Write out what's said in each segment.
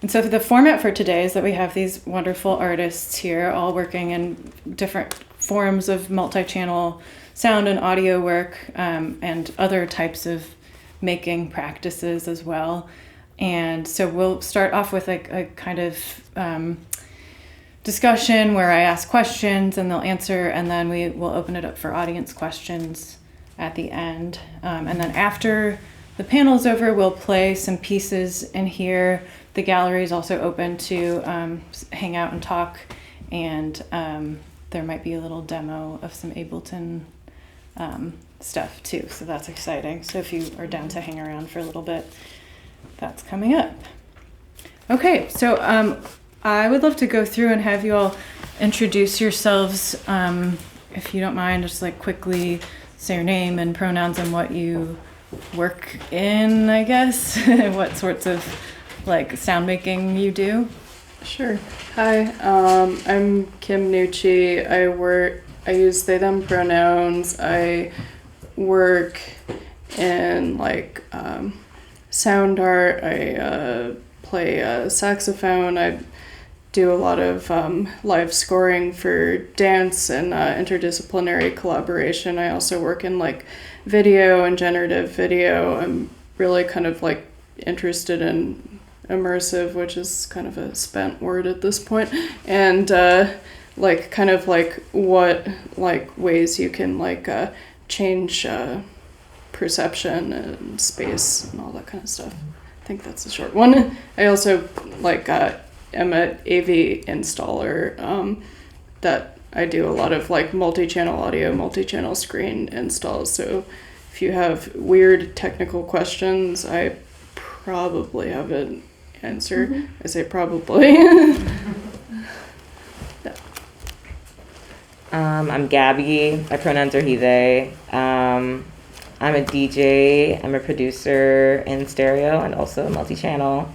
And so the format for today is that we have these wonderful artists here all working in different forms of multi-channel sound and audio work, and other types of making practices as well. And so we'll start off with a kind of discussion where I ask questions and they'll answer, and then we will open it up for audience questions at the end. And then after the panel is over, we'll play some pieces in here. The gallery is also open to hang out and talk, and there might be a little demo of some Ableton stuff too, so that's exciting. So if you are down to hang around for a little bit, that's coming up. Okay, so I would love to go through and have you all introduce yourselves, if you don't mind, just like quickly say your name and pronouns and what you work in, I guess. What sorts of like sound making you do. Sure. Hi, I'm Kim Nucci. I use they them pronouns. I work in like sound art. I play saxophone. I do a lot of live scoring for dance and interdisciplinary collaboration. I also work in like video and generative video. I'm really kind of like interested in immersive, which is kind of a spent word at this point, and like kind of like what like ways you can like change perception and space and all that kind of stuff. I think that's a short one. I also like am an AV installer, that I do a lot of like multi-channel audio, multi-channel screen installs. So if you have weird technical questions, I probably have an answer. Mm-hmm. I say probably. Yeah. I'm Gabi. My pronouns are he, they. I'm a DJ. I'm a producer in stereo and also multi-channel.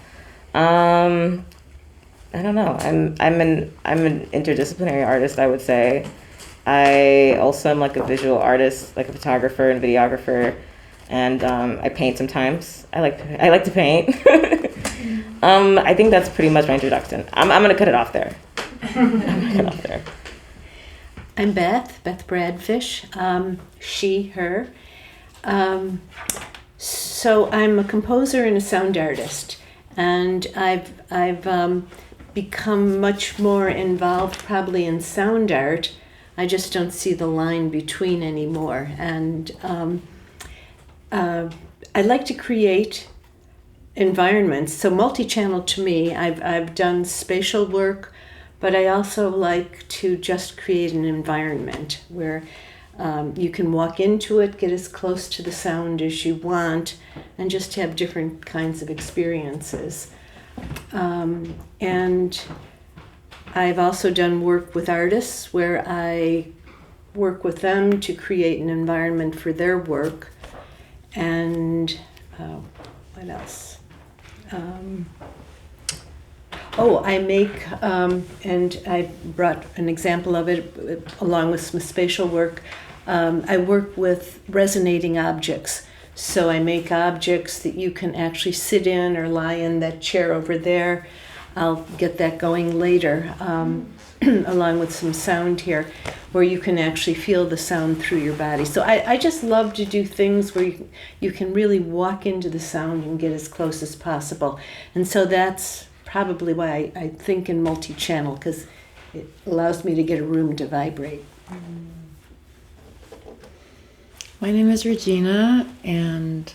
I don't know. I'm an interdisciplinary artist, I would say. I also am like a visual artist, like a photographer and videographer, and I paint sometimes. I like to paint. I think that's pretty much my introduction. I'm gonna cut it off there. I'm Beth Bradfish. She, her. So I'm a composer and a sound artist, and I've become much more involved probably in sound art. I just don't see the line between anymore. And I like to create environments. So multi-channel to me, I've done spatial work, but I also like to just create an environment where you can walk into it, get as close to the sound as you want, and just have different kinds of experiences. And I've also done work with artists where I work with them to create an environment for their work. And what else? I make, and I brought an example of it along with some spatial work. I work with resonating objects. So I make objects that you can actually sit in or lie in. That chair over there, I'll get that going later, along with some sound here, where you can actually feel the sound through your body. So I just love to do things where you can really walk into the sound and get as close as possible. And so that's probably why I think in multi-channel, because it allows me to get a room to vibrate. My name is Regina, and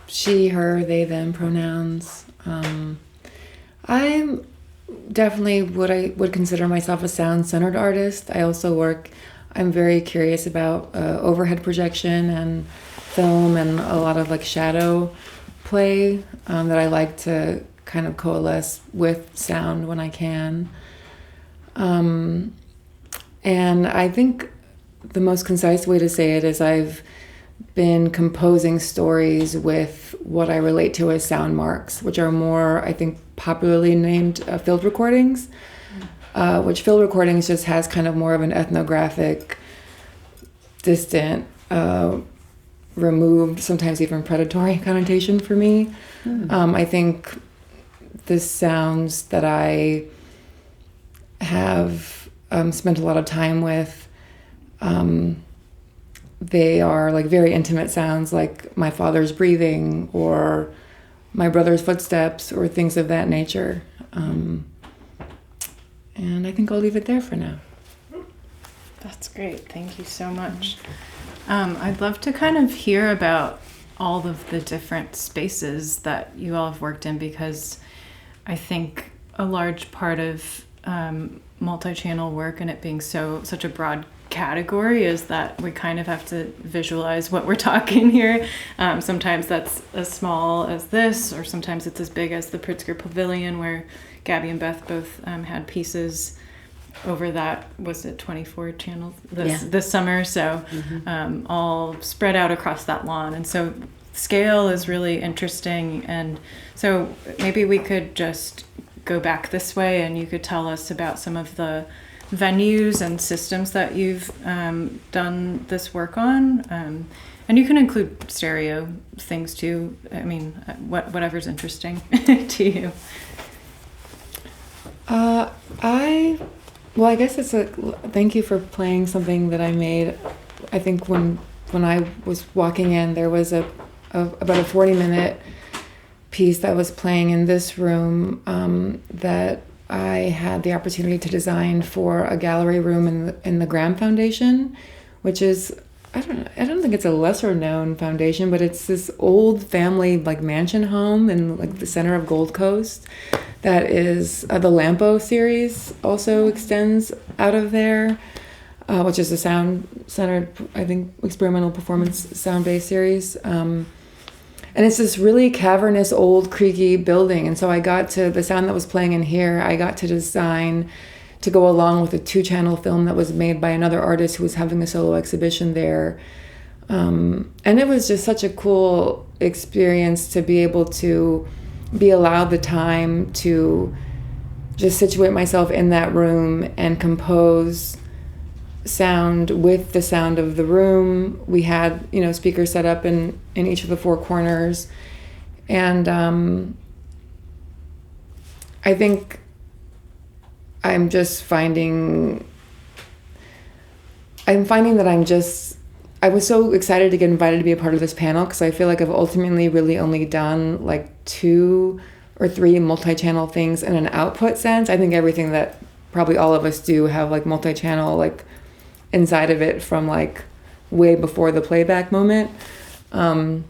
she, her, they, them pronouns. I'm definitely what I would consider myself a sound-centered artist. I also I'm very curious about overhead projection and film and a lot of like shadow play that I like to kind of coalesce with sound when I can. And I think the most concise way to say it is I've been composing stories with what I relate to as sound marks, which are more, I think, popularly named field recordings, which field recordings just has kind of more of an ethnographic, distant, removed, sometimes even predatory connotation for me. I think the sounds that I have spent a lot of time with, they are like very intimate sounds, like my father's breathing or my brother's footsteps or things of that nature. And I think I'll leave it there for now. That's great. Thank you so much. I'd love to kind of hear about all of the different spaces that you all have worked in, because I think a large part of multi-channel work and it being such a broad category is that we kind of have to visualize what we're talking here. Sometimes that's as small as this, or sometimes it's as big as the Pritzker Pavilion, where Gabi and Beth both had pieces over that, was it 24 channels this summer? So all spread out across that lawn. And so scale is really interesting. And so maybe we could just go back this way and you could tell us about some of the venues and systems that you've done this work on. And you can include stereo things too. I mean, whatever's interesting to you. I guess thank you for playing something that I made. I think when I was walking in, there was about a 40-minute piece that was playing in this room that I had the opportunity to design for a gallery room in the Graham Foundation, which is, I don't think it's a lesser known foundation, but it's this old family like mansion home in like the center of Gold Coast. That is the Lampo series also extends out of there, which is a sound-centered, I think, experimental performance sound-based series. And it's this really cavernous, old, creaky building. And so I got to, the sound that was playing in here, I got to design to go along with a 2-channel film that was made by another artist who was having a solo exhibition there. And it was just such a cool experience to be able to be allowed the time to just situate myself in that room and compose sound with the sound of the room. We had, speakers set up in each of the 4 corners. And I think I'm finding that I was so excited to get invited to be a part of this panel, because I feel like I've ultimately really only done like 2 or 3 multi-channel things in an output sense. I think everything that probably all of us do have like multi-channel like inside of it from like way before the playback moment. But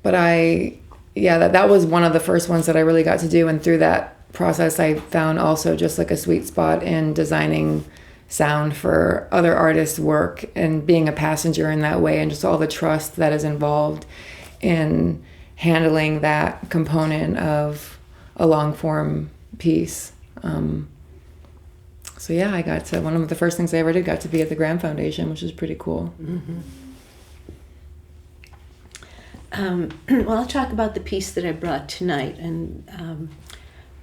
that was one of the first ones that I really got to do. And through that process, I found also just like a sweet spot in designing sound for other artists' work and being a passenger in that way, and just all the trust that is involved in handling that component of a long form piece. So yeah, I got to, one of the first things I ever did got to be at the Graham Foundation, which is pretty cool. Well, I'll talk about the piece that I brought tonight, and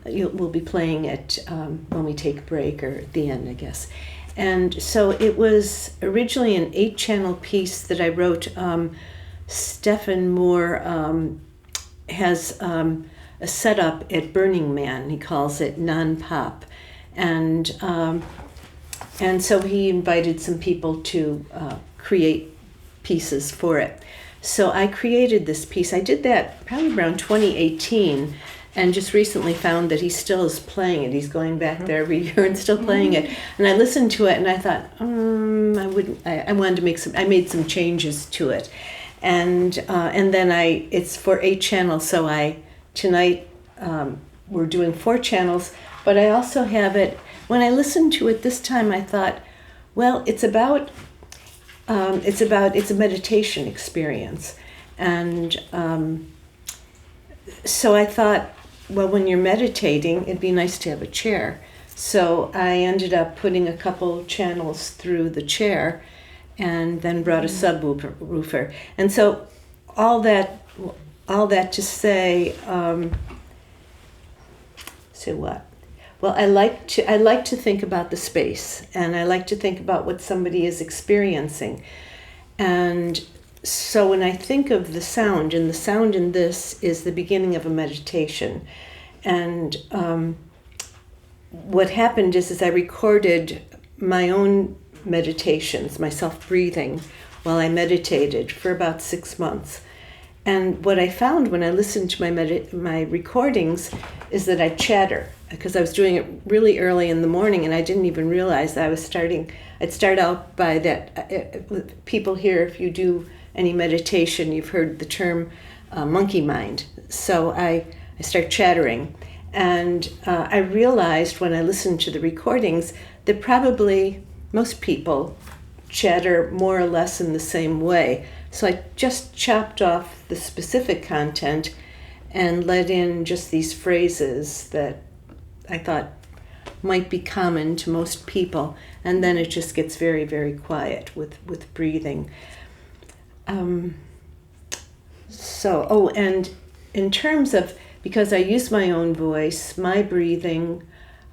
we'll be playing it when we take a break, or at the end, I guess. And so it was originally an 8-channel piece that I wrote. Stephen Moore has a setup at Burning Man. He calls it non-pop. And so he invited some people to create pieces for it. So I created this piece. I did that probably around 2018, and just recently found that he still is playing it. He's going back there every year and still playing it. And I listened to it and I thought, I wanted to I made some changes to it. And then it's for 8 channels. So tonight we're doing 4 channels, but I also have it, when I listened to it this time, I thought, well, it's a meditation experience. And so I thought, well, when you're meditating, it'd be nice to have a chair. So I ended up putting a couple channels through the chair, and then brought a subwoofer. And so all that to say what? Well, I like to think about the space, and I like to think about what somebody is experiencing. And so when I think of the sound, and the sound in this is the beginning of a meditation, and what happened is I recorded my own meditations, myself breathing while I meditated for about 6 months. And what I found when I listened to my recordings is that I chatter, because I was doing it really early in the morning, and I didn't even realize that I'd start out by that. People here, if you do any meditation, you've heard the term monkey mind. So I start chattering. And I realized when I listened to the recordings that probably most people chatter more or less in the same way. So I just chopped off the specific content and let in just these phrases that I thought might be common to most people. And then it just gets very, very quiet with breathing. And in terms of, because I use my own voice, my breathing,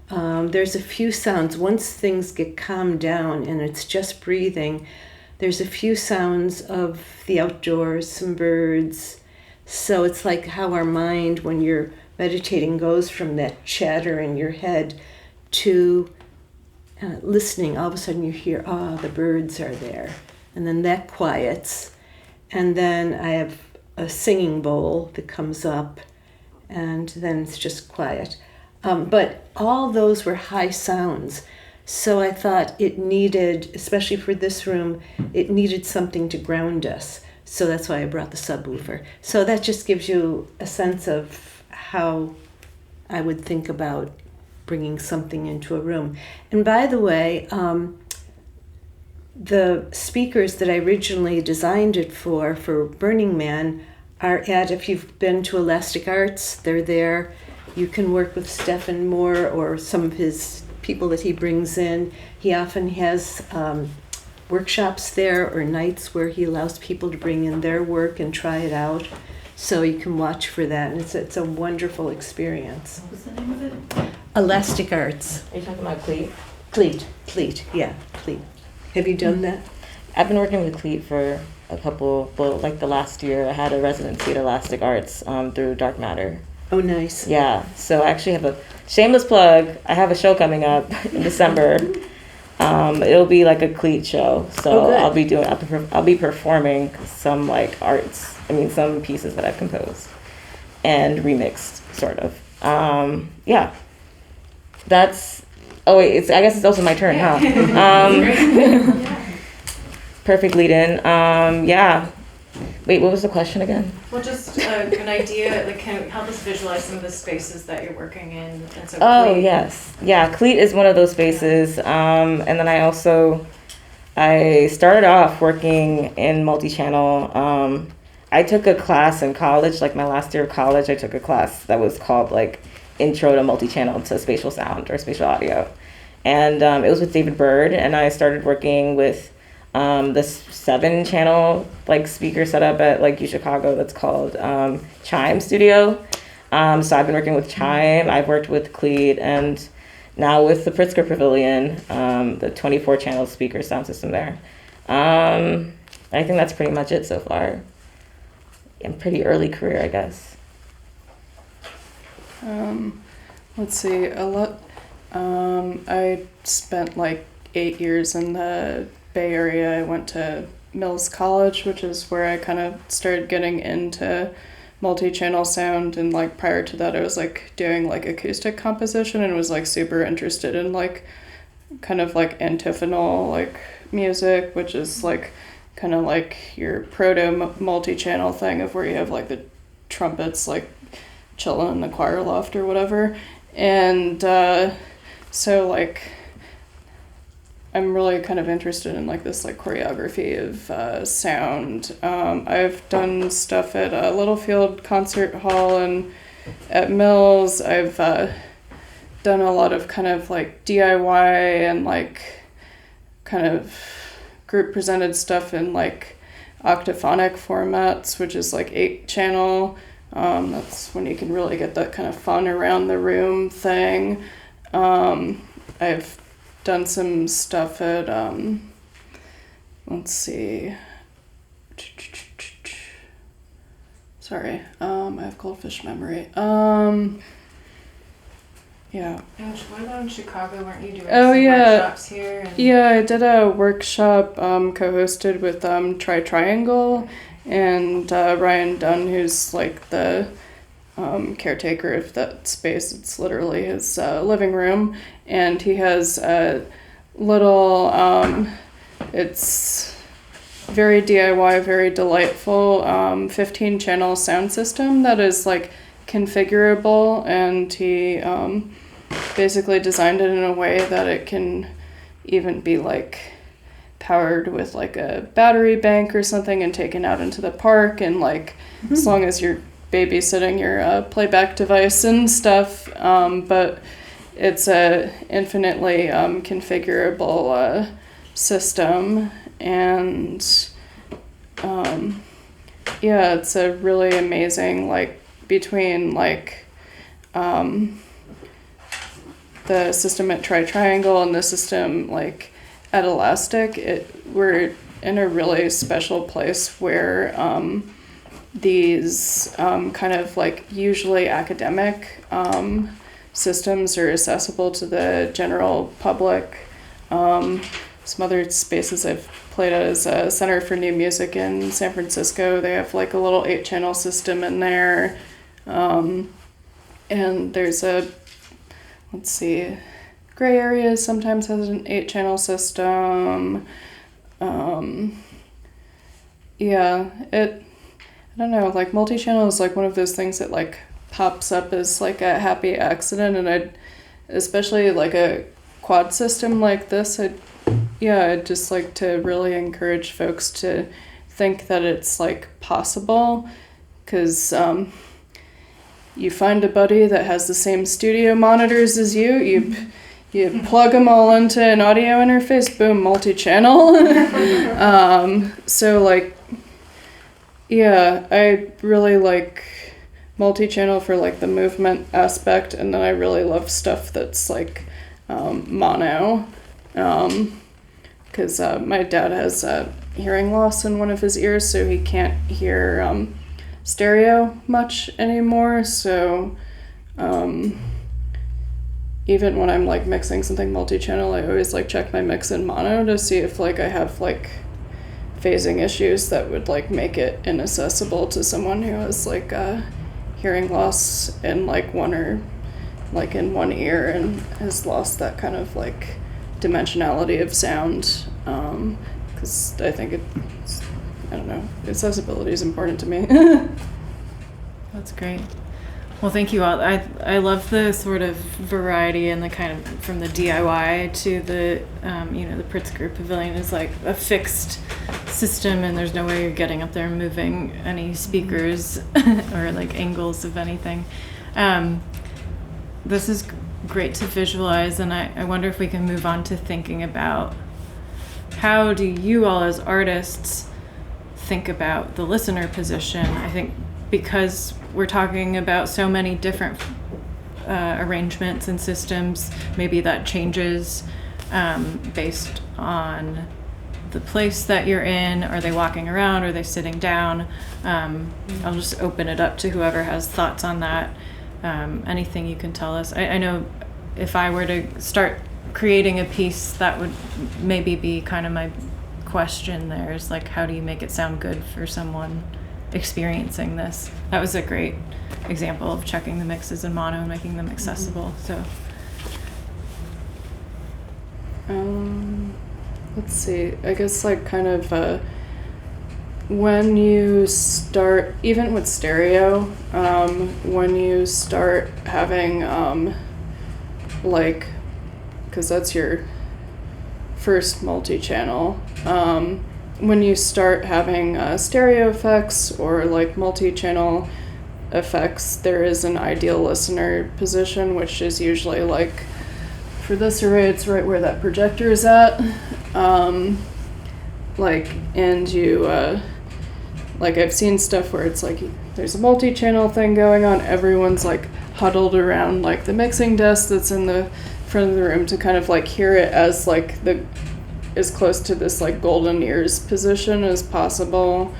there's a few sounds. Once things get calmed down and it's just breathing, there's a few sounds of the outdoors, some birds. So it's like how our mind, when you're meditating, goes from that chatter in your head to listening. All of a sudden you hear, the birds are there. And then that quiets. And then I have a singing bowl that comes up, and then it's just quiet. But all those were high sounds. So I thought it needed, especially for this room, it needed something to ground us. So that's why I brought the subwoofer. So that just gives you a sense of how I would think about bringing something into a room. And by the way, the speakers that I originally designed it for Burning Man, are at, if you've been to Elastic Arts, they're there. You can work with Stephen Moore or some of his people that he brings in. He often has workshops there or nights where he allows people to bring in their work and try it out. So you can watch for that, and it's a wonderful experience. What's the name of it? Elastic Arts. Are you talking about Cleat? Cleat, yeah, Cleat. Have you done that? I've been working with Cleat for the last year. I had a residency at Elastic Arts through Dark Matter. Oh, nice. Yeah, so I actually have a shameless plug. I have a show coming up in December. It'll be like a Cleat show, so I'll be performing some some pieces that I've composed and remixed, sort of. Yeah, that's. Oh wait, I guess it's also my turn, huh? Perfect lead in. Yeah. Wait, what was the question again? Well, just an idea, like, can help us visualize some of the spaces that you're working in. And so Cleat. Yes. Yeah, Cleat is one of those spaces. And then I started off working in Multichannel. I took a class in college, like my last year of college, I took a class that was called like Intro to Multichannel to Spatial Sound or Spatial Audio. And it was with David Bird, and I started working with this 7-channel like speaker setup at like UChicago that's called Chime Studio. So I've been working with Chime, I've worked with Cleat, and now with the Pritzker Pavilion, the 24-channel speaker sound system there. I think that's pretty much it so far. In pretty early career, I guess. Let's see, a lot. I spent like 8 years in the Bay Area. I went to Mills College, which is where I kind of started getting into multi-channel sound, and like prior to that I was like doing like acoustic composition and was like super interested in like kind of like antiphonal like music, which is like kind of like your proto multi-channel thing of where you have like the trumpets like chilling in the choir loft or whatever. And so like I'm really kind of interested in like this like choreography of sound. I've done stuff at Littlefield Concert Hall and at Mills. I've done a lot of kind of like DIY and like kind of group presented stuff in like octaphonic formats, which is like 8-channel. That's when you can really get that kind of fun around the room thing. I've done some stuff at let's see, Sorry, I have goldfish memory. Yeah. And what about in Chicago? Weren't you doing Oh, some yeah. workshops here? And... Yeah, I did a workshop co-hosted with Triangle and Ryan Dunn, who's like the caretaker of that space. It's literally his living room, and he has a little, it's very DIY, very delightful 15-channel sound system that is like configurable, and he basically designed it in a way that it can even be like powered with like a battery bank or something and taken out into the park, and like as long as you're babysitting your playback device and stuff, but it's a infinitely configurable system, and yeah, it's a really amazing, like between like the system at Triangle and the system like at Elastic, we're in a really special place where these kind of like usually academic systems are accessible to the general public. Some other spaces I've played at is a Center for New Music in San Francisco. They have like a little 8-channel system in there. And there's let's see, Gray Areas sometimes has an 8-channel system. Yeah, I don't know, like Multichannel is like one of those things that like pops up as like a happy accident, and especially like a quad system like this, I'd just like to really encourage folks to think that it's like possible, because you find a buddy that has the same studio monitors as you plug them all into an audio interface, boom, multi-channel. So like, yeah, I really like multi-channel for like the movement aspect, and then I really love stuff that's like mono, because my dad has hearing loss in one of his ears, so he can't hear stereo much anymore, so even when I'm like mixing something multi-channel, I always like check my mix in mono to see if like I have like phasing issues that would like make it inaccessible to someone who has like hearing loss in like one or like in one ear and has lost that kind of like dimensionality of sound, because I think it's, I don't know, accessibility is important to me. That's great. Well, thank you all. I love the sort of variety and the kind of from the DIY to the the Pritzker Pavilion is like a fixed system, and there's no way you're getting up there and moving any speakers or like angles of anything. This is great to visualize, and I wonder if we can move on to thinking about how do you all as artists think about the listener position. I think because we're talking about so many different arrangements and systems, maybe that changes based on the place that you're in. Are they walking around? Are they sitting down? I'll just open it up to whoever has thoughts on that. Anything you can tell us. I know if I were to start creating a piece, that would maybe be kind of my question there, is like, how do you make it sound good for someone experiencing this? That was a great example of checking the mixes in mono and making them accessible. So let's see, I guess like kind of when you start, even with stereo, when you start having like, because that's your first multi-channel, when you start having stereo effects or like multi-channel effects, there is an ideal listener position, which is usually like, for this array, it's right where that projector is at. Like, and you, like I've seen stuff where it's like, there's a multi-channel thing going on, everyone's like huddled around like the mixing desk that's in the front of the room to kind of like hear it as like as close to this like golden ears position as possible.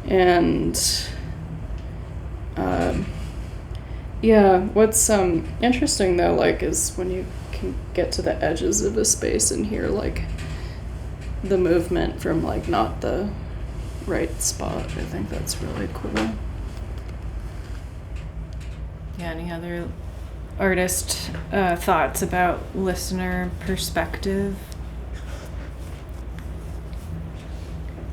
And yeah, what's interesting though, like, is when you can get to the edges of a space and hear like the movement from like not the right spot. I think that's really cool. Yeah, any other artist thoughts about listener perspective?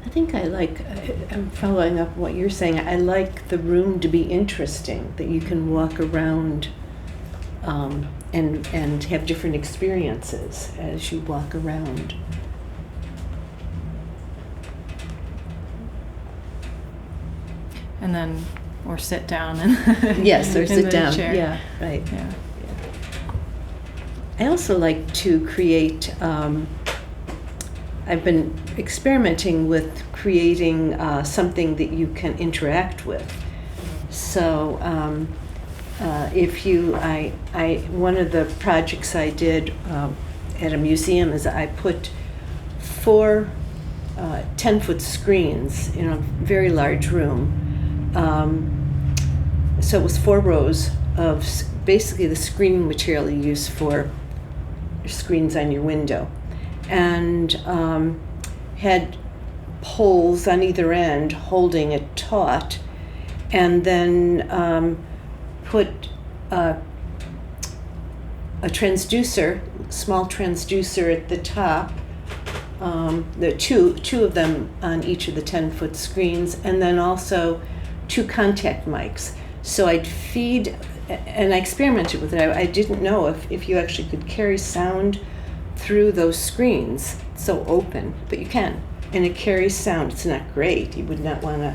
I think I'm following up what you're saying. I like the room to be interesting, that you can walk around and have different experiences as you walk around. And then, or sit down and Yes, or in sit the down. chair. Yeah, right. Yeah. I also like to create, I've been experimenting with creating something that you can interact with. So one of the projects I did at a museum is I put 4 10-foot screens in a very large room. So it was 4 rows of basically the screen material you use for screens on your window, and had poles on either end holding it taut, and then put a transducer, small transducer at the top. There are two of them on each of the 10-foot screens, and then also 2 contact mics. So I'd feed, and I experimented with it. I didn't know if you actually could carry sound through those screens. It's so open, but you can. And it carries sound. It's not great. You would not want to,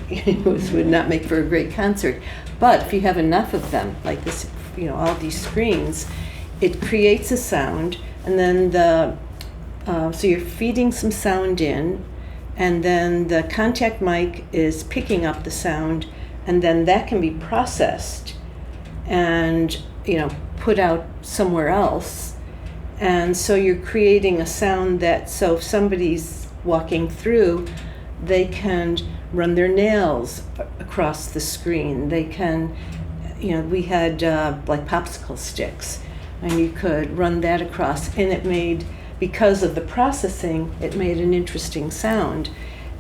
it would not make for a great concert. But if you have enough of them, like this, all these screens, it creates a sound, and then so you're feeding some sound in, and then the contact mic is picking up the sound, and then that can be processed and put out somewhere else. And so you're creating a sound that, so if somebody's walking through, they can run their nails across the screen. They can, we had like popsicle sticks, and you could run that across, and it made, because of the processing, it made an interesting sound.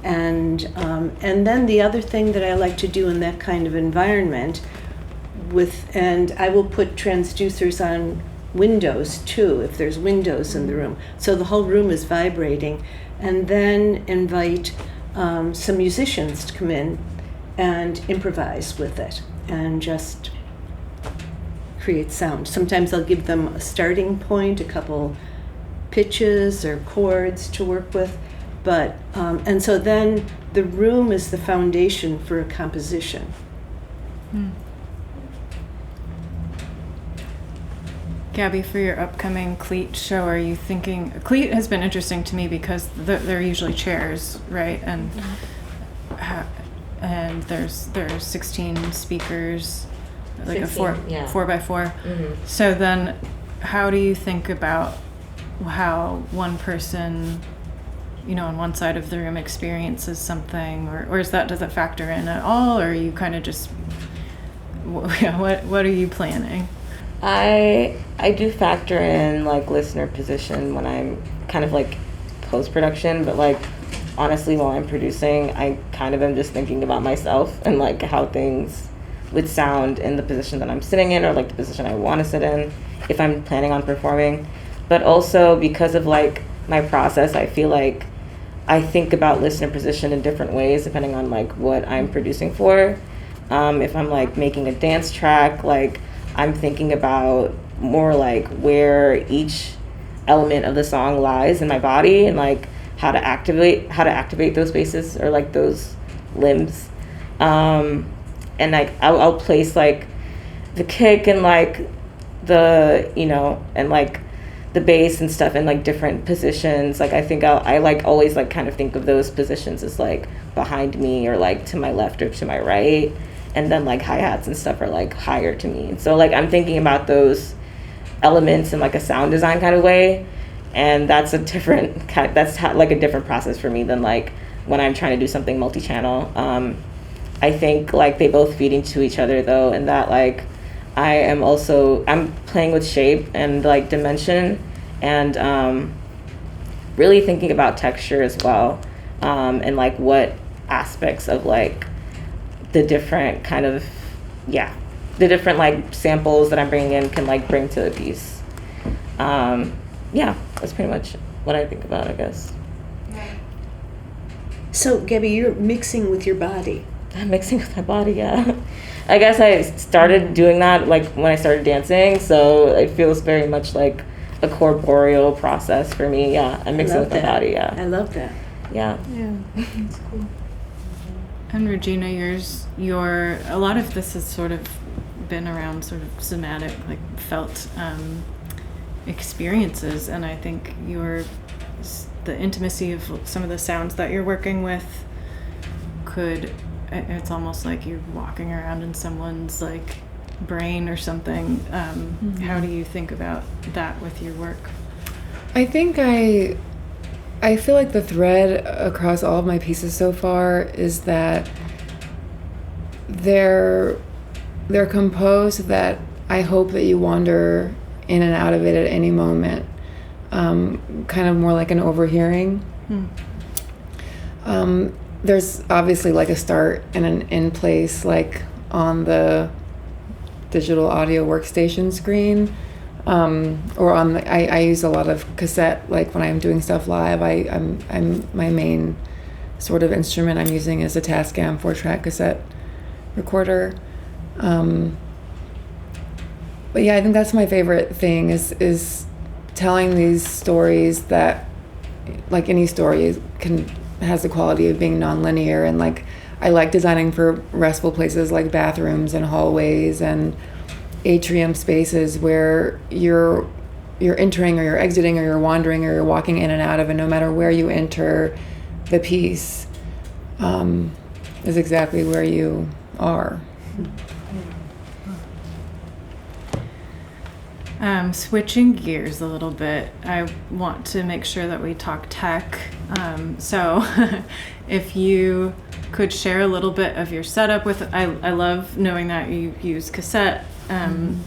And then the other thing that I like to do in that kind of environment and I will put transducers on windows too, if there's windows in the room. So the whole room is vibrating, and then invite some musicians to come in and improvise with it and just create sound. Sometimes I'll give them a starting point, a couple pitches or chords to work with, but and so then the room is the foundation for a composition. Gabi, for your upcoming Cleat show, are you thinking, Cleat has been interesting to me because they're usually chairs, right? And and there's 16 speakers, like 16, a 4x4. Mm-hmm. So then how do you think about how one person, on one side of the room experiences something, or does it factor in at all, or are you kind of just, what are you planning? I do factor in like listener position when I'm kind of like post-production, but like honestly while I'm producing, I kind of am just thinking about myself and like how things would sound in the position that I'm sitting in, or like the position I want to sit in if I'm planning on performing. But also because of like my process, I feel like I think about listener position in different ways depending on like what I'm producing for. If I'm like making a dance track, like I'm thinking about more like where each element of the song lies in my body, and like how to activate those spaces or like those limbs. And like I'll place like the kick and like the and like the bass and stuff in like different positions. Like I think I like always like kind of think of those positions as like behind me or like to my left or to my right, and then like hi-hats and stuff are like higher to me. So like I'm thinking about those elements in like a sound design kind of way, and that's like a different process for me than like when I'm trying to do something multi-channel. I think like they both feed into each other though, and that like I'm playing with shape and like dimension, and really thinking about texture as well, and like what aspects of like the different kind of the different like samples that I'm bringing in can like bring to the piece. That's pretty much what I think about, I guess. So, Gabi, you're mixing with your body. I'm mixing with my body, yeah. I guess I started doing that like when I started dancing, so it feels very much like a corporeal process for me. Yeah, I'm mixing with my body. Yeah, I love that. Yeah. Yeah, that's cool. And Regina, your a lot of this has sort of been around sort of somatic, like felt experiences, and I think the intimacy of some of the sounds that you're working with it's almost like you're walking around in someone's like brain or something. How do you think about that with your work? I think I feel like the thread across all of my pieces so far is that they're composed that I hope that you wander in and out of it at any moment, kind of more like an overhearing. There's obviously like a start and an end place, like on the digital audio workstation screen, or on the, I use a lot of cassette, like when I'm doing stuff live. I'm my main sort of instrument I'm using is a Tascam 4-track cassette recorder. But yeah, I think that's my favorite thing is telling these stories that, like any story has the quality of being nonlinear, and like I like designing for restful places like bathrooms and hallways and atrium spaces where you're entering or you're exiting or you're wandering or you're walking in and out of, and no matter where you enter, the piece is exactly where you are. Switching gears a little bit, I want to make sure that we talk tech. So if you could share a little bit of your setup I love knowing that you use cassette, the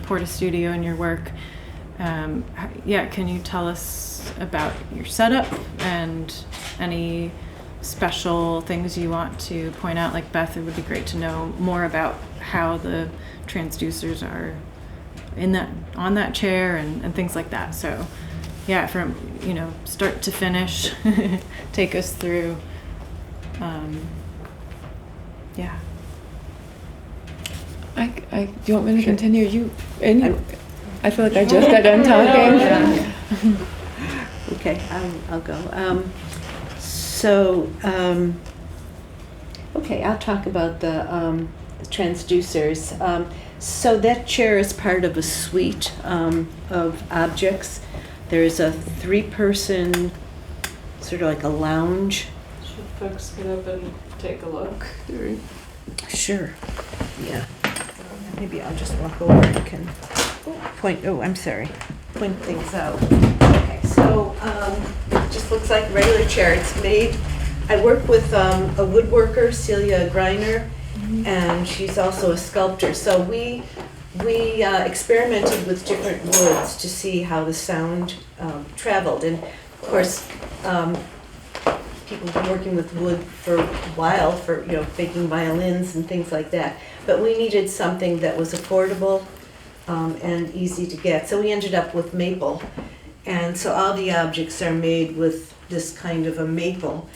Porta Studio in your work. Can you tell us about your setup and any special things you want to point out? Like Beth, it would be great to know more about how the transducers are on that chair and things like that. So from start to finish, take us through. Do you want me to continue? I feel like I just got done talking. Okay, I'll go. I'll talk about the transducers. So that chair is part of a suite of objects. There's a 3-person, sort of like a lounge. Should folks get up and take a look? Sure. Yeah. Maybe I'll just walk over and can point things out. Okay, so it just looks like a regular chair. It's made, I work with a woodworker, Celia Greiner, and she's also a sculptor. So we experimented with different woods to see how the sound traveled. And of course, people have been working with wood for a while for making violins and things like that. But we needed something that was affordable and easy to get. So we ended up with maple. And so all the objects are made with this kind of a maple.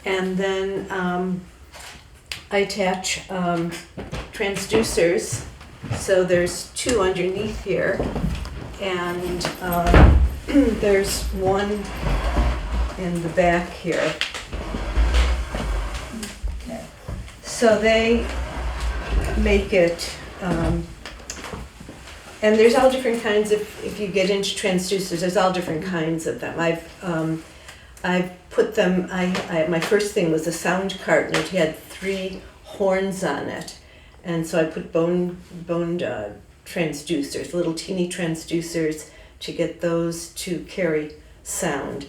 And then I attach transducers. So there's 2 underneath here. And there's one in the back here. Okay. So they make it, and there's all different kinds of, if you get into transducers, there's all different kinds of them. I've put them, my first thing was a sound cart, and it had 3 horns on it. And so I put boned transducers, little teeny transducers, to get those to carry sound.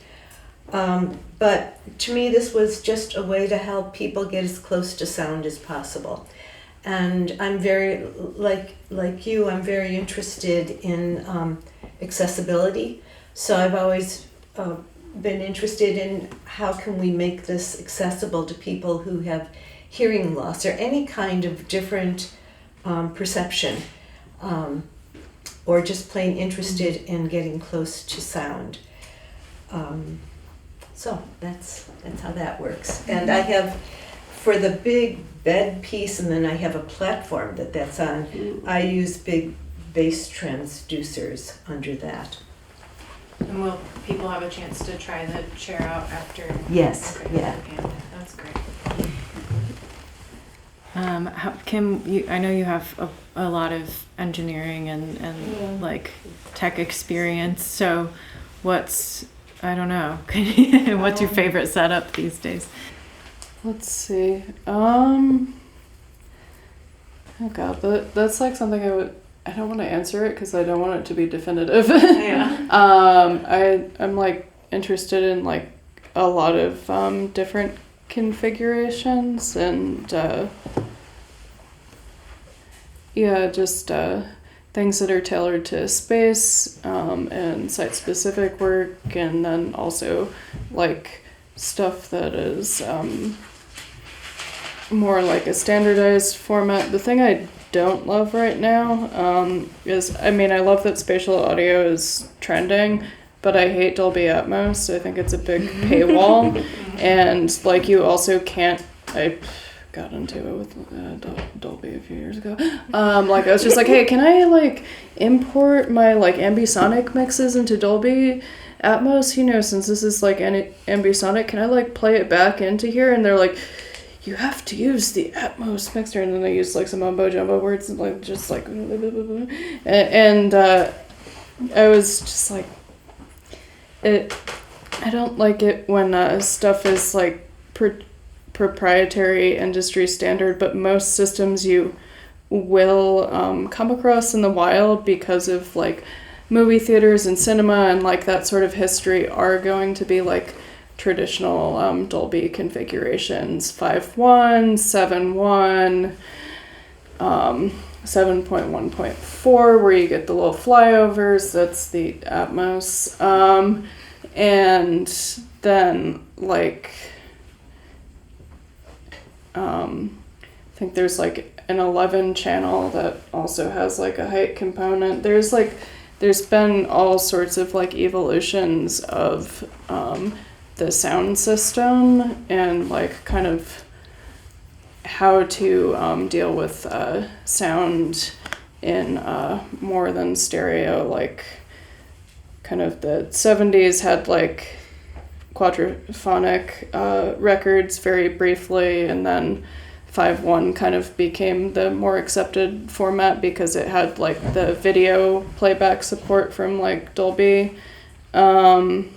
But to me, this was just a way to help people get as close to sound as possible. And I'm very, like you, I'm very interested in accessibility. So I've always been interested in how can we make this accessible to people who have hearing loss or any kind of different perception, or just plain interested in getting close to sound. So that's how that works. And I have, for the big bed piece, and then I have a platform that's on, I use big bass transducers under that. And will people have a chance to try the chair out after? Yes, Okay, yeah. that's great. Kim, I know you have a lot of engineering and like tech experience. So, what's what's your favorite setup these days? Let's see. Oh God, that's like something I don't want to answer it because I don't want it to be definitive. Yeah. I'm like interested in like a lot of different configurations and just things that are tailored to space and site-specific work, and then also like stuff that is more like a standardized format. The thing I don't love right now is, I love that spatial audio is trending, but I hate Dolby Atmos. I think it's a big paywall, and like you also can't. I got into it with Dolby a few years ago. I was just like, hey, can I like import my like ambisonic mixes into Dolby Atmos? Since this is like ambisonic, can I like play it back into here? And they're like, you have to use the Atmos mixer, and then they use like some mumbo jumbo words and like just like, and I was just like, I don't like it when stuff is like proprietary industry standard, but most systems you will come across in the wild because of like movie theaters and cinema and like that sort of history are going to be like traditional Dolby configurations, 5.1, 7.1, 7.1.4, where you get the little flyovers, that's the Atmos, and then like I think there's like an 11 channel that also has like a height component. There's been all sorts of like evolutions of the sound system and like kind of how to deal with sound in more than stereo. Like kind of the 70s had like quadraphonic records very briefly, and then 5.1 kind of became the more accepted format because it had like the video playback support from like Dolby. And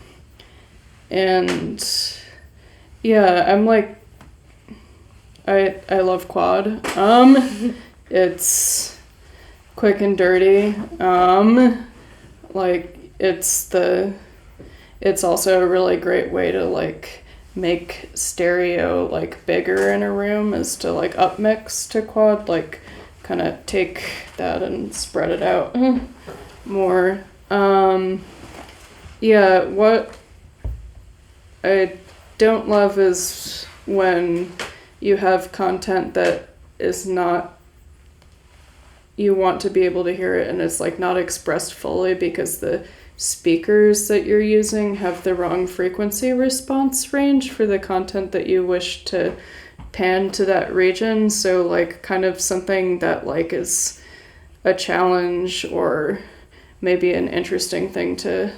yeah, I'm like, I love quad. It's quick and dirty. Like it's also a really great way to like make stereo like bigger in a room, is to like upmix to quad, like kind of take that and spread it out more. What I don't love is when you have content that is not, you want to be able to hear it and it's like not expressed fully because the speakers that you're using have the wrong frequency response range for the content that you wish to pan to that region. So like kind of something that like is a challenge or maybe an interesting thing to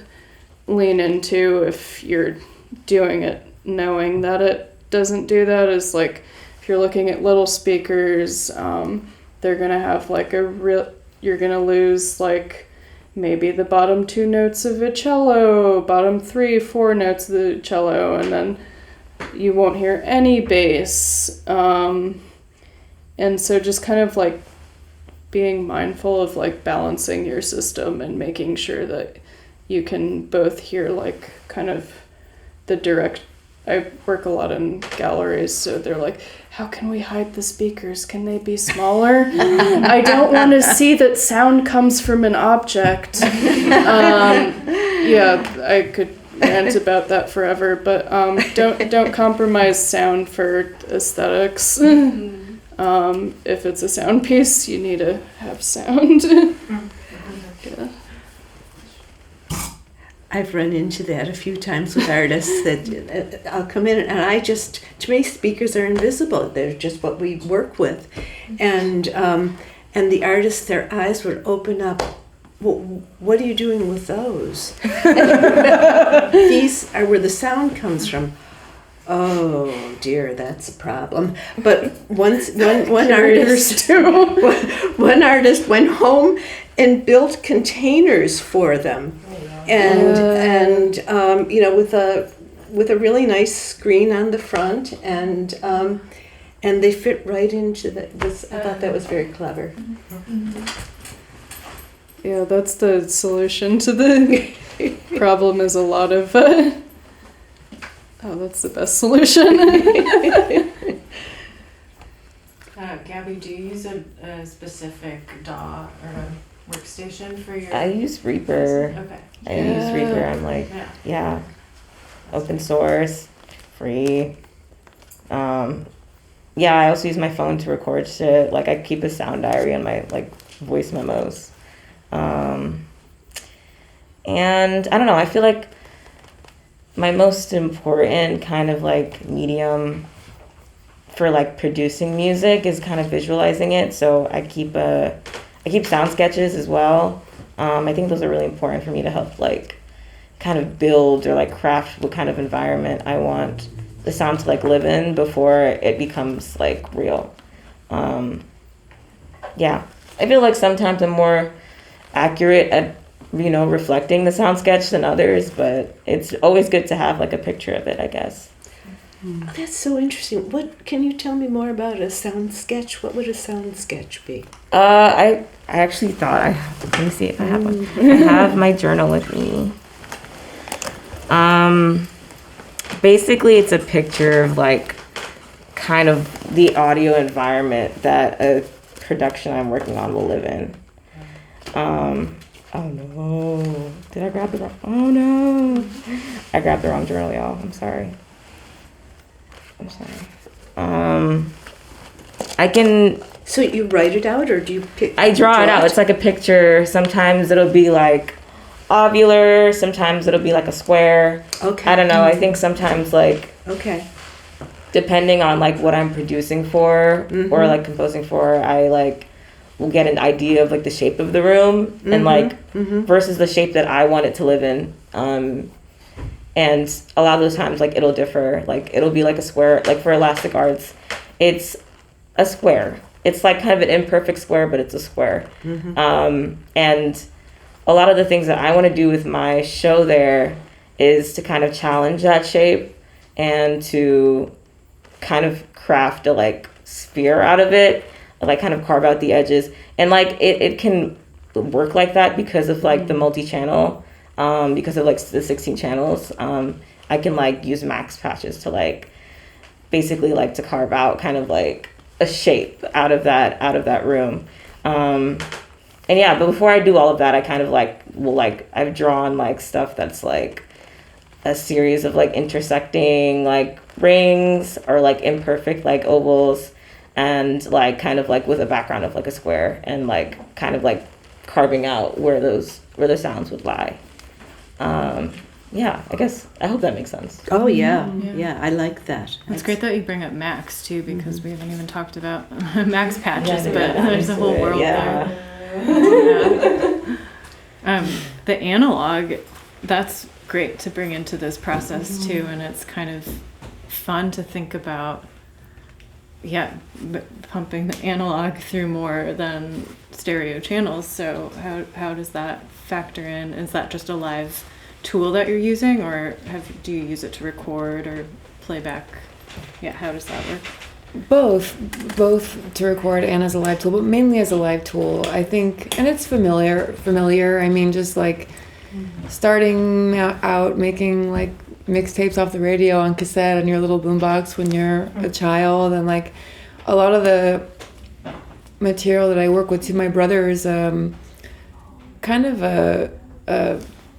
lean into if you're doing it knowing that it doesn't do that is like, if you're looking at little speakers, they're gonna have like you're gonna lose like maybe the bottom 2 notes of a cello, bottom 3-4 notes of the cello, and then you won't hear any bass. And so just kind of like being mindful of like balancing your system and making sure that you can both hear like kind of I work a lot in galleries, so they're like, how can we hide the speakers? Can they be smaller? I don't want to see that sound comes from an object. Yeah, I could rant about that forever, but don't compromise sound for aesthetics. If it's a sound piece, you need to have sound. Yeah. I've run into that a few times with artists that I'll come in and to me, speakers are invisible. They're just what we work with. And the artists, their eyes would open up. Well, what are you doing with those? These are where the sound comes from. Oh dear, that's a problem. But one artist went home and built containers for them. And with a really nice screen on the front, and they fit right into this. I thought that was very clever. Yeah, that's the solution to the problem. Is a lot of. That's the best solution. Gabi, do you use a specific DAW or a workstation for your? I use Reaper. Okay. I use Reaper. I'm like, yeah, open source, free. Yeah, I also use my phone to record shit. Like, I keep a sound diary on my voice memos. And I don't know. I feel like my most important kind of medium for producing music is kind of visualizing it. So I keep sound sketches as well. I think those are really important for me to help kind of build or craft what kind of environment I want the sound to live in before it becomes real. Yeah, I feel like sometimes I'm more accurate at reflecting the sound sketch than others, but it's always good to have a picture of it, I guess. Oh, that's so interesting. What can you tell me more about a sound sketch? What would a sound sketch be? I actually thought let me see if I have one. I have my journal with me. Basically it's a picture of kind of the audio environment that a production I'm working on will live in. Oh no, did I grab the wrong? Oh no, I grabbed the wrong journal, y'all. I'm sorry. I can. So you write it out, or do you pick? I draw it out. It's a picture. Sometimes it'll be ovular. Sometimes it'll be a square. Okay. I don't know. I think sometimes Okay. depending on what I'm producing for or composing for, I will get an idea of the shape of the room and versus the shape that I want it to live in. And a lot of those times it'll differ. It'll be a square. For Elastic Arts, it's a square. It's kind of an imperfect square, but it's a square. And a lot of the things that I want to do with my show there is to kind of challenge that shape and to kind of craft a sphere out of it, kind of carve out the edges. And it can work like that because of the multi-channel, because of the 16 channels. I can use max patches to basically to carve out kind of a shape out of that room. And yeah, but before I do all of that, I kind of I've drawn stuff that's a series of intersecting rings or imperfect ovals, and kind of with a background of a square, and kind of carving out where the sounds would lie. Yeah, I hope that makes sense. Oh yeah, I like that. It's great that you bring up Max too, because we haven't even talked about Max patches, but there's a whole world there. The analog, that's great to bring into this process too, and it's kind of fun to think about pumping the analog through more than stereo channels. So how does that factor in? Is that just a live tool that you're using, or do you use it to record or playback? How does that work? Both to record and as a live tool, but mainly as a live tool, I think. And it's familiar. I mean, just starting out making mixtapes off the radio on cassette on your little boombox when you're a child, and like a lot of the material that I work with to my brother is kind of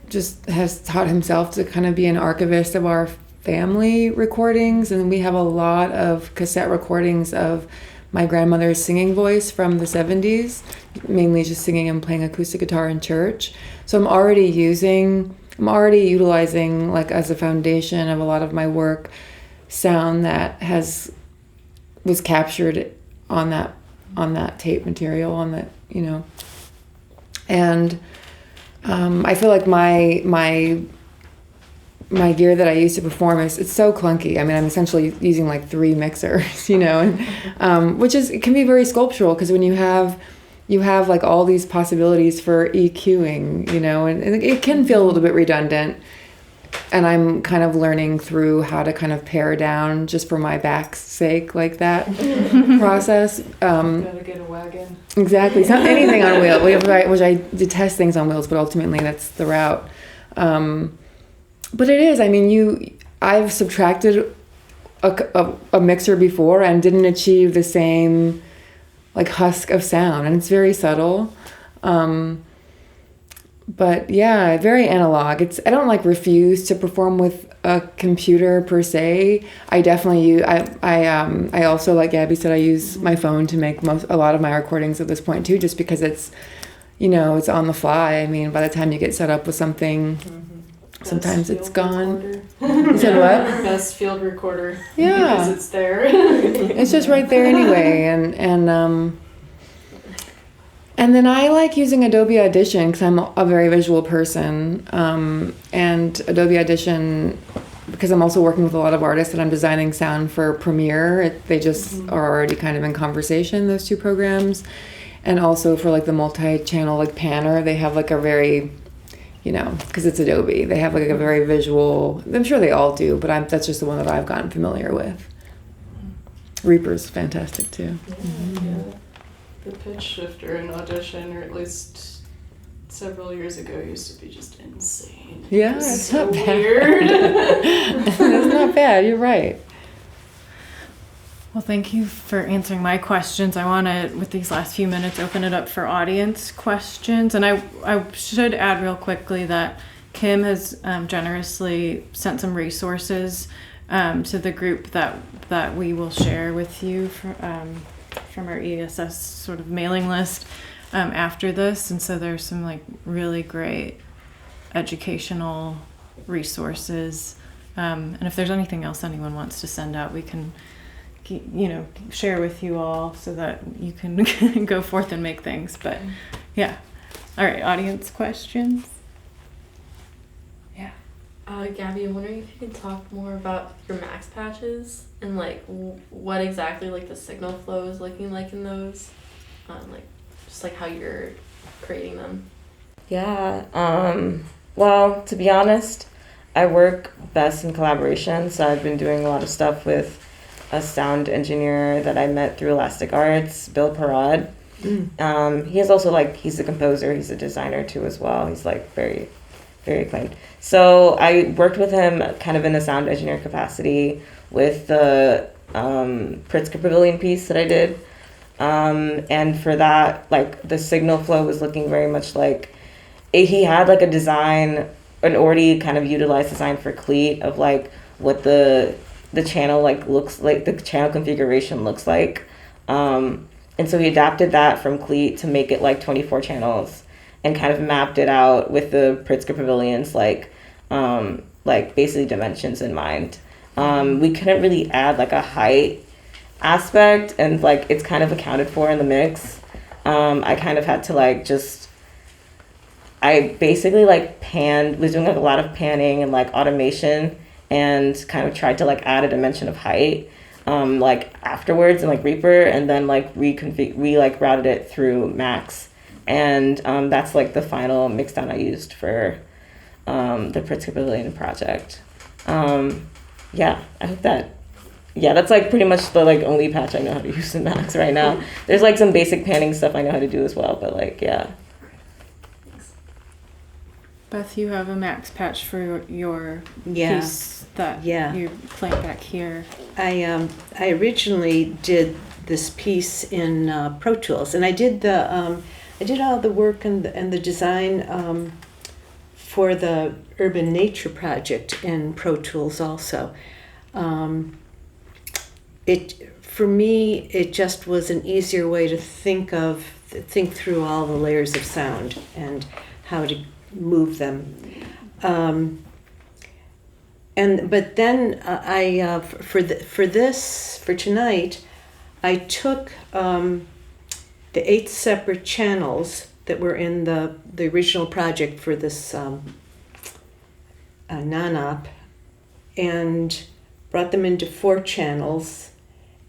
just has taught himself to kind of be an archivist of our family recordings, and we have a lot of cassette recordings of my grandmother's singing voice from the 70s, mainly just singing and playing acoustic guitar in church. So I'm already utilizing, like, as a foundation of a lot of my work, sound that was captured on that tape material, on that, you know. And I feel like my gear that I use to perform it's so clunky. I mean, I'm essentially using like 3 mixers, you know, and it can be very sculptural, because when you have like all these possibilities for EQing, you know, and it can feel a little bit redundant. And I'm kind of learning through how to kind of pare down, just for my back's sake, like that process. Gotta get a wagon. Exactly. It's not anything on wheels, which I detest things on wheels, but ultimately that's the route. But it is. I mean, I've subtracted a mixer before and didn't achieve the same like husk of sound, and it's very subtle. But yeah, very analog. I don't like refuse to perform with a computer per se. I definitely I also, like Gabi said, I use my phone to make a lot of my recordings at this point too, just because it's, you know, it's on the fly. I mean, by the time you get set up with something, sometimes it's gone. You said what? Best field recorder. Yeah. Because it's there. It's just right there anyway, and then I like using Adobe Audition because I'm a very visual person, and Adobe Audition, because I'm also working with a lot of artists that I'm designing sound for Premiere. They just are already kind of in conversation, those 2 programs, and also for like the multi-channel like panner, they have like a very, you know, because it's Adobe, they have like a very visual. I'm sure they all do, but that's just the one that I've gotten familiar with. Reaper's fantastic too. Yeah. The pitch shifter in Audition, or at least several years ago, used to be just insane. Yeah, it's it's so not bad. weird. It's not bad. You're right. Well, thank you for answering my questions. I want to, with these last few minutes, open it up for audience questions. And I should add real quickly that Kim has generously sent some resources to the group that we will share with you from our ESS sort of mailing list after this. And so there's some like really great educational resources. And if there's anything else anyone wants to send out, we can, you know, share with you all so that you can go forth and make things. But yeah. All right, audience questions. Yeah. Gabi, I'm wondering if you could talk more about your max patches and like what exactly like the signal flow is looking like in those, like just like how you're creating them. Yeah. Well, to be honest, I work best in collaboration, so I've been doing a lot of stuff with a sound engineer that I met through Elastic Arts, Bill Parad. He is also like, he's a composer, he's a designer too as well. He's like very, very acclaimed. So I worked with him kind of in a sound engineer capacity with the Pritzker Pavilion piece that I did. And for that, like the signal flow was looking very much like, he had like a design, an already kind of utilized design for Cleat of like what the channel like looks like, the channel configuration looks like. And so he adapted that from Cleat to make it like 24 channels and kind of mapped it out with the Pritzker Pavilions, like basically dimensions in mind. We couldn't really add like a height aspect, and like it's kind of accounted for in the mix. I kind of had to like I basically like was doing like a lot of panning and like automation, and kind of tried to like add a dimension of height like afterwards in like Reaper, and then like routed it through Max, and that's like the final mixdown I used for the Pritzker Pavilion project. Yeah, I hope that. Yeah, that's like pretty much the like only patch I know how to use in Max right now. There's like some basic panning stuff I know how to do as well, but like yeah. Beth, you have a max patch for your Yeah. piece that Yeah. you're playing back here. I originally did this piece in Pro Tools, and I did all the work and the design for the Urban Nature project in Pro Tools also. For me, it just was an easier way to think through all the layers of sound and how to move them. But then for tonight, I took the 8 separate channels that were in the original project for this non-op and brought them into 4 channels.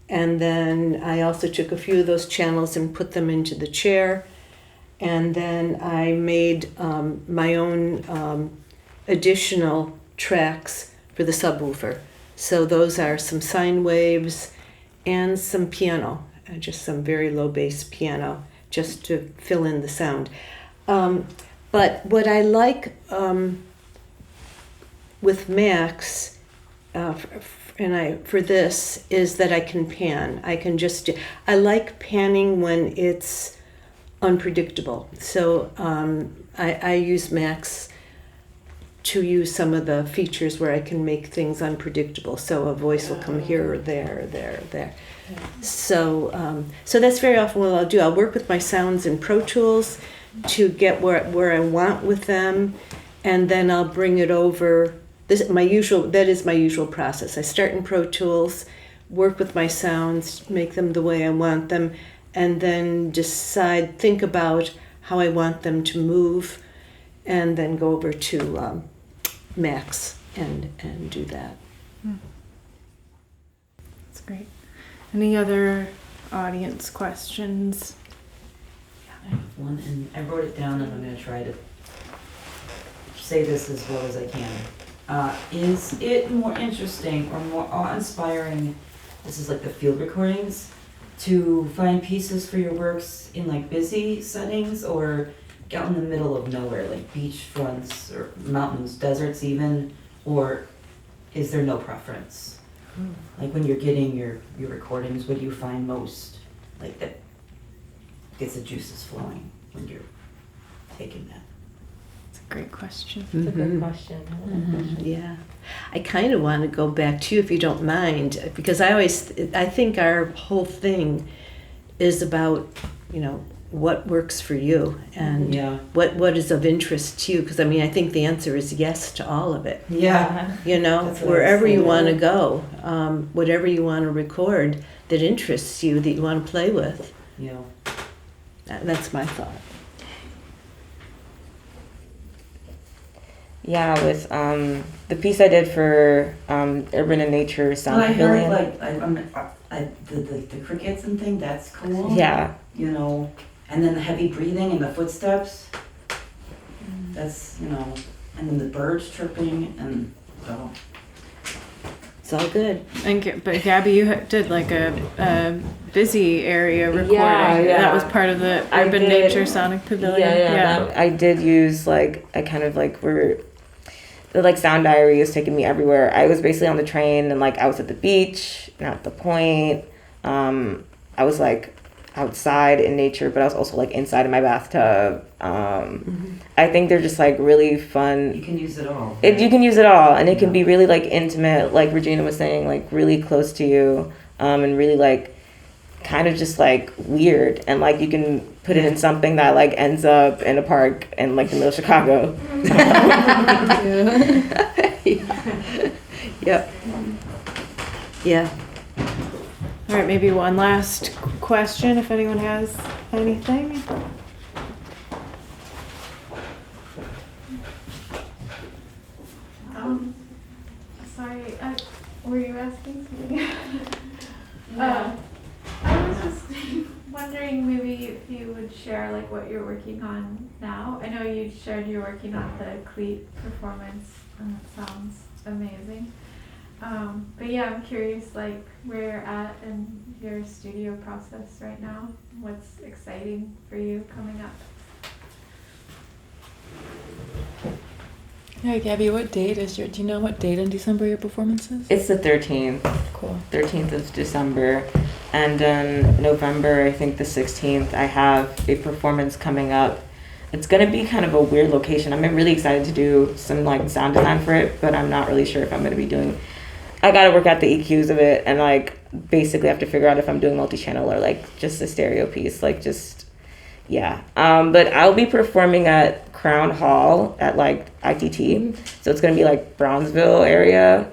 And then I also took a few of those channels and put them into the chair. And then I made my own additional tracks for the subwoofer. So those are some sine waves and some piano, just some very low bass piano, just to fill in the sound. But what I like with Max, for this, is that I can pan. I like panning when it's unpredictable. So I use Max to use some of the features where I can make things unpredictable. So a voice will come here or there, or there, or there. Yeah. So that's very often what I'll do. I'll work with my sounds in Pro Tools to get where I want with them, and then I'll bring it over. That is my usual process. I start in Pro Tools, work with my sounds, make them the way I want them, and then think about how I want them to move, and then go over to Max and do that. That's great. Any other audience questions? I have one, and I wrote it down, and I'm going to try to say this as well as I can. Is it more interesting or more awe-inspiring, this is like the field recordings, to find pieces for your works in like busy settings or out in the middle of nowhere, like beach fronts or mountains, deserts even, or is there no preference? Like when you're getting your recordings, what do you find most like that gets the juices flowing when you're taking that? That's a great question. That's a good question. I love that question. Yeah. I kind of want to go back to you, if you don't mind, because I think our whole thing is about, what works for you and what is of interest to you. Because I think the answer is yes to all of it. Yeah. Wherever you want to go, whatever you want to record that interests you, that you want to play with. Yeah. That's my thought. Yeah, with the piece I did for Urban and Nature Sound Well, I Pavilion. heard the crickets and thing, that's cool. Yeah. And then the heavy breathing and the footsteps. That's, and then the birds chirping and It's all good. But Gabby, you did like a busy area recording. Yeah. That was part of the Urban Nature Sonic Pavilion. Yeah. I did use I kind of the sound diary is taking me everywhere. I was basically on the train and I was at the beach and at the point. I was outside in nature, but I was also inside in my bathtub. I think they're just really fun. you can use it all. You can use it all, and it can be really intimate, like Regina was saying, really close to you, and really kind of just weird, and you can put it in something that ends up in a park in the middle of Chicago. Yep. Yeah. All right, maybe one last question if anyone has anything. Sorry, were you asking something? I was just wondering maybe if you would share what you're working on now. I know you shared you're working on the cleat performance, and that sounds amazing. But yeah, I'm curious where you're at in your studio process right now. What's exciting for you coming up? Yeah, Gabby, what date is do you know what date in December your performance is? It's the 13th. Cool. 13th of December. And then November, I think the 16th, I have a performance coming up. It's going to be kind of a weird location. I'm really excited to do some like sound design for it, but I'm not really sure if I'm going to be doing, I got to work out the EQs of it and like basically have to figure out if I'm doing multi-channel or like just a stereo piece, like just, yeah. But I'll be performing at Crown Hall at like ITT. So it's going to be like Bronzeville area.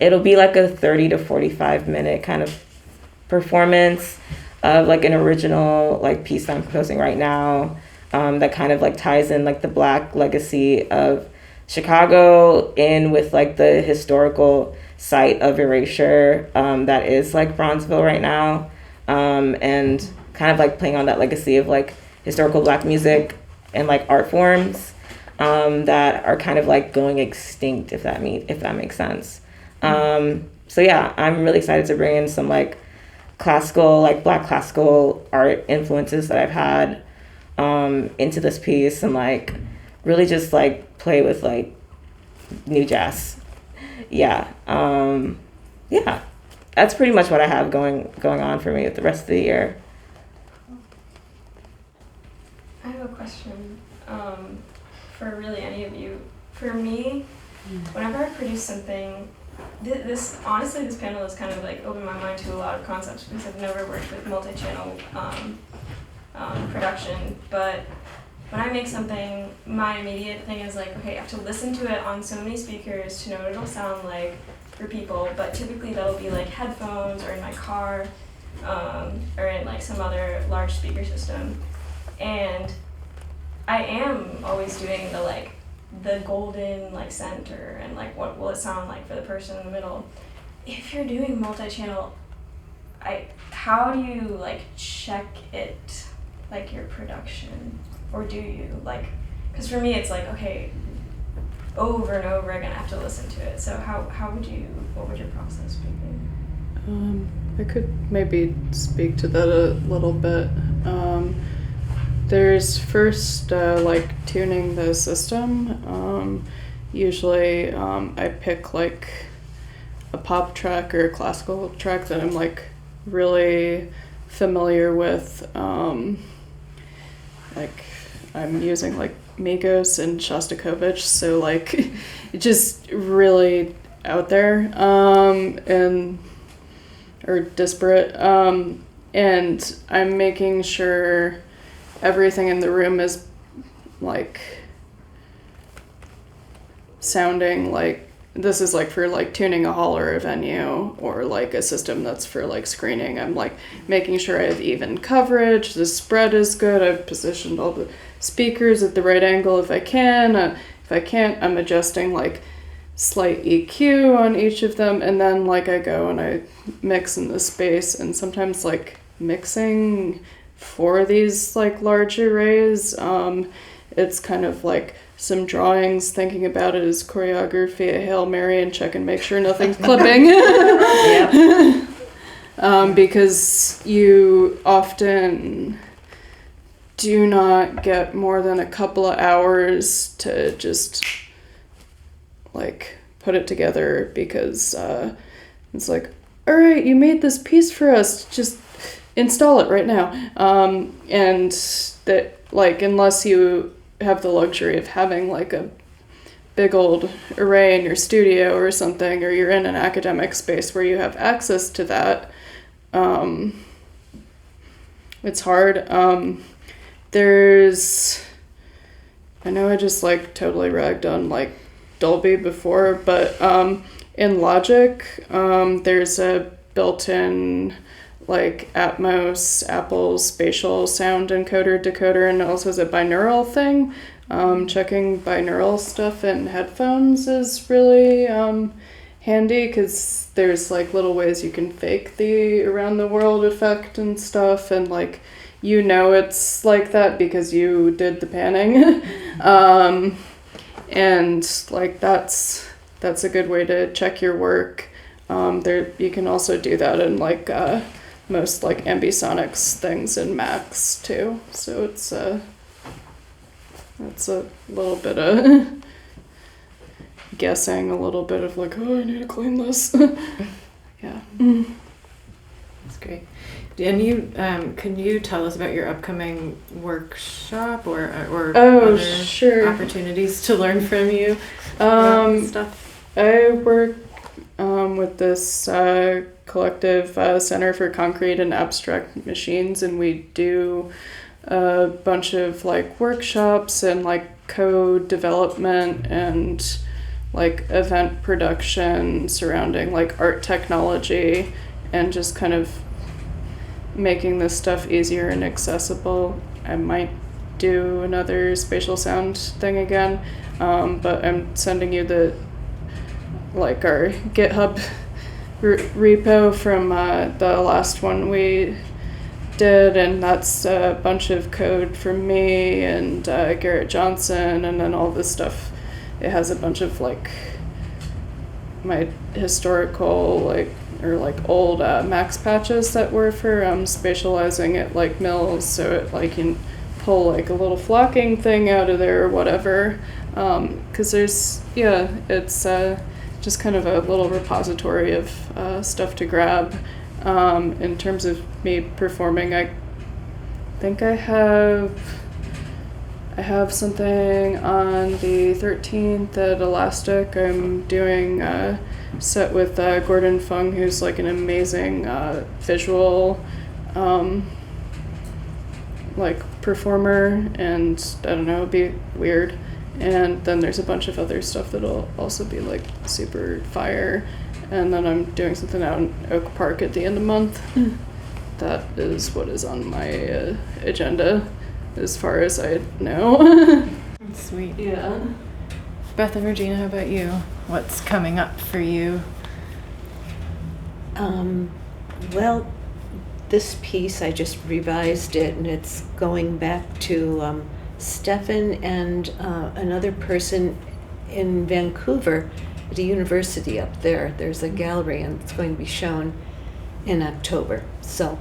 It'll be like a 30 to 45 minute kind of performance of like an original like piece that I'm composing right now, that kind of like ties in like the Black legacy of Chicago in with like the historical site of erasure that is like Bronzeville right now, and kind of like playing on that legacy of like historical Black music and like art forms that are kind of like going extinct, if that makes sense. So yeah, I'm really excited to bring in some like classical, like Black classical art influences that I've had into this piece and like really just like play with like new jazz. Yeah. Yeah. That's pretty much what I have going on for me with the rest of the year. I have a question for really any of you. For me, whenever I produce something, this panel has kind of like opened my mind to a lot of concepts because I've never worked with multi-channel production. But when I make something, my immediate thing is like, okay, I have to listen to it on so many speakers to know what it'll sound like for people. But typically that'll be like headphones or in my car or in like some other large speaker system. And I am always doing the golden like center and like what will it sound like for the person in the middle. If you're doing multi-channel, how do you like check it, like your production, or do you like? Because for me it's like, okay, over and over again I have to listen to it. So what would your process be? I could maybe speak to that a little bit. There's first like tuning the system. Usually I pick like a pop track or a classical track that I'm like really familiar with. Like I'm using like Migos and Shostakovich, so like just really out there or disparate. And I'm making sure everything in the room is like sounding like this is like for like tuning a hall or a venue or like a system that's for like screening. I'm like making sure I have even coverage, the spread is good, I've positioned all the speakers at the right angle if I can. If I can't, I'm adjusting like slight EQ on each of them, and then like I go and I mix in the space, and sometimes like mixing for these like large arrays, it's kind of like some drawings, thinking about it as choreography, a Hail Mary, and check and make sure nothing's clipping. Because you often do not get more than a couple of hours to just like put it together, because it's like, all right, you made this piece for us, just install it right now. And that like, unless you have the luxury of having like a big old array in your studio or something, or you're in an academic space where you have access to that, it's hard. I know I just like totally ragged on like Dolby before, but in Logic, there's a built-in like Atmos, Apple spatial sound encoder, decoder, and it also has a binaural thing. Checking binaural stuff in headphones is really handy, because there's like little ways you can fake the around the world effect and stuff, and like it's like that because you did the panning. And like that's a good way to check your work. You can also do that in like most like ambisonics things in Macs too. So it's it's a little bit of guessing, a little bit of like, oh, I need to clean this. Yeah. That's great. And you, can you tell us about your upcoming workshop or other sure. opportunities to learn from you? Stuff. I work with this collective Center for Concrete and Abstract Machines, and we do a bunch of like workshops and like code development and like event production surrounding like art technology and just kind of making this stuff easier and accessible. I might do another spatial sound thing again, but I'm sending you the like our GitHub repo from the last one we did, and that's a bunch of code from me and Garrett Johnson, and then all this stuff. It has a bunch of like my historical like old max patches that were for spatializing at like mills, so it like you can pull like a little flocking thing out of there or whatever, because there's it's just kind of a little repository of stuff to grab. In terms of me performing, I think I have something on the 13th at Elastic. I'm doing a set with Gordon Fung, who's like an amazing visual like performer, and I don't know, it'll be weird. And then there's a bunch of other stuff that'll also be like super fire. And then I'm doing something out in Oak Park at the end of the month. That is what is on my agenda as far as I know. Sweet. Yeah. Beth and Regina, how about you? What's coming up for you? Well, this piece, I just revised it, and it's going back to Stefan and another person in Vancouver at a university up there. There's a gallery, and it's going to be shown in October. So,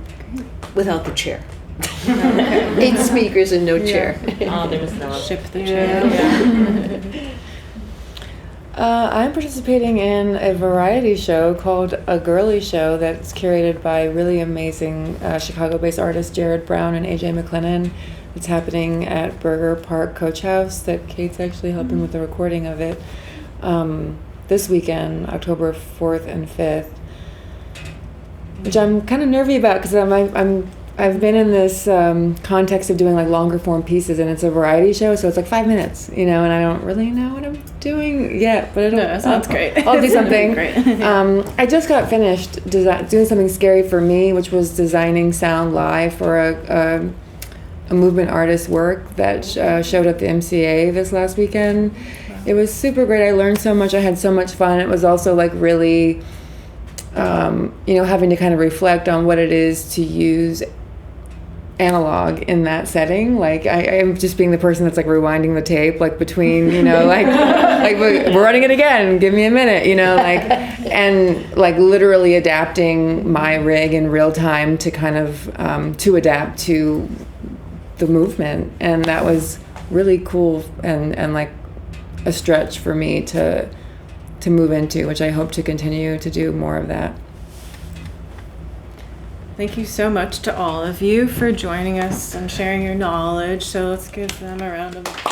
without the chair. 8 speakers and no chair. Oh, there was no Ship the chair. I'm participating in a variety show called A Girly Show that's curated by really amazing Chicago-based artists Jared Brown and AJ McLennan. It's happening at Burger Park Coach House that Kate's actually helping with the recording of it this weekend, October 4th and 5th, which I'm kind of nervy about because I've been in this context of doing like longer form pieces, and it's a variety show, so it's like 5 minutes, and I don't really know what I'm doing yet, but it sounds great. I'll do something. Great. I just got finished doing something scary for me, which was designing sound live for a movement artist work that showed at the MCA this last weekend. Wow. It was super great. I learned so much. I had so much fun. It was also like really, having to kind of reflect on what it is to use analog in that setting. Like I'm just being the person that's like rewinding the tape, like between, like we're running it again, give me a minute, and like literally adapting my rig in real time to kind of to adapt to the movement. And that was really cool and like a stretch for me to move into, which I hope to continue to do more of that. Thank you so much to all of you for joining us and sharing your knowledge. So let's give them a round of applause.